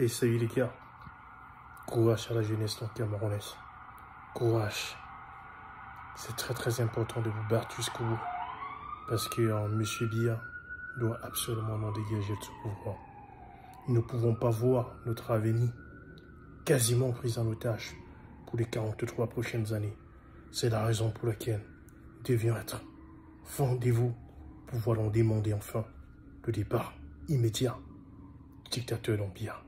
Et salut les gars, courage à la jeunesse camerounaise. Courage. C'est très important de vous battre jusqu'au bout. Parce que M. Biya doit absolument non dégager de ce pouvoir. Nous ne pouvons pas voir notre avenir quasiment pris en otage pour les 43 prochaines années. C'est la raison pour laquelle nous devions être rendez-vous pour pouvoir demander enfin le départ immédiat du dictateur d'Empire.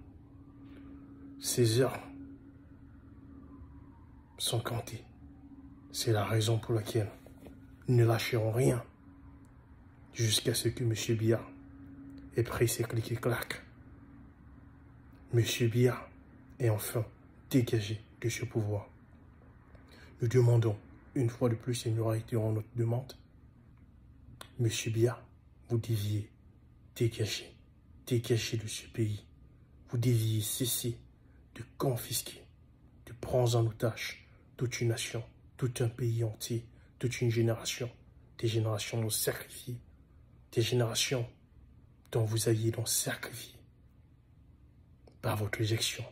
Ces heures sont comptées. C'est la raison pour laquelle nous ne lâcherons rien jusqu'à ce que M. Biya ait pris ses clics-clacs. M. Biya est enfin dégagé de ce pouvoir. Nous demandons une fois de plus, et nous réitérons notre demande, M. Biya, vous deviez dégager de ce pays. Vous deviez cesser de confisquer, de prendre en otage toute une nation, tout un pays entier, toute une génération, des générations non sacrifiées, des générations dont vous aviez donc sacrifié par votre éjection.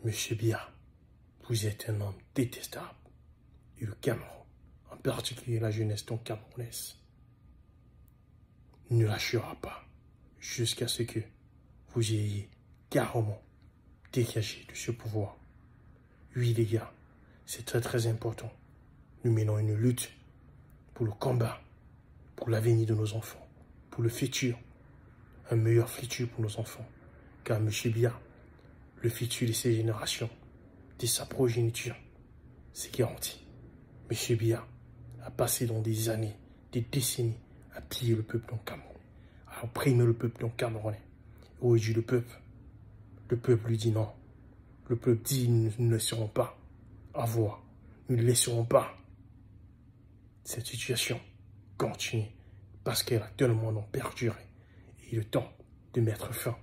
Monsieur Biya, vous êtes un homme détestable. Et le Cameroun, en particulier la jeunesse donc camerounaise, ne lâchera pas jusqu'à ce que vous ayez carrément dégagé de ce pouvoir. Oui les gars, c'est très important. Nous menons une lutte pour le combat, pour l'avenir de nos enfants, pour le futur, un meilleur futur pour nos enfants. Car M. Biya, le futur de ces générations, de sa progéniture, c'est garanti. M. Biya a passé dans des années, des décennies, à piller le peuple en Cameroun, à opprimer le peuple en Camerounais. Aujourd'hui, le peuple lui dit non. Le peuple dit nous ne laisserons pas avoir, nous ne laisserons pas cette situation continuer parce qu'elle a tellement perduré. Et il est temps de mettre fin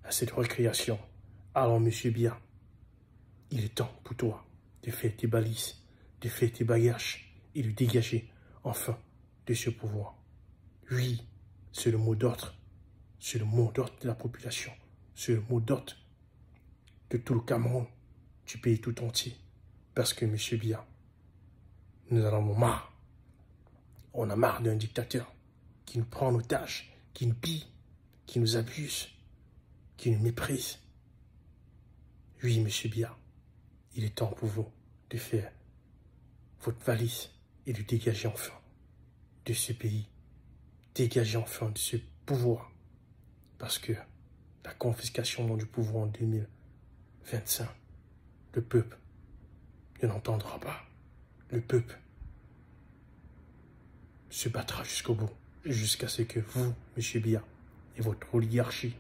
à cette récréation. Alors, M. Biya, il est temps pour toi de faire tes balises, de faire tes bagages et de dégager enfin de ce pouvoir. Oui, c'est le mot d'ordre. C'est le mot d'ordre de la population. C'est le mot d'ordre de tout le Cameroun, du pays tout entier. Parce que, M. Biya, nous en avons marre. On a marre d'un dictateur qui nous prend en otage, qui nous pille, qui nous abuse, qui nous méprise. Oui, M. Biya, il est temps pour vous de faire votre valise et de dégager enfin de ce pays. Dégager enfin de ce pouvoir. Parce que la confiscation du pouvoir en 2025, le peuple ne l'entendra pas. Le peuple se battra jusqu'au bout, jusqu'à ce que vous, M. Biya, et votre oligarchie,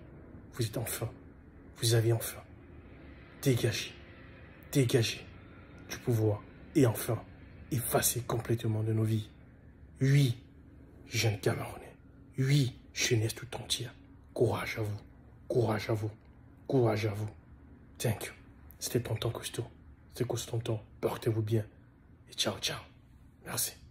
vous avez enfin dégagé du pouvoir et enfin effacé complètement de nos vies. Oui, jeunes Camerounais, oui, jeunesse tout entière, courage à vous, courage à vous, courage à vous. Thank you. C'était Tonton Costaud. C'était Costaud. Portez-vous bien et ciao, ciao. Merci.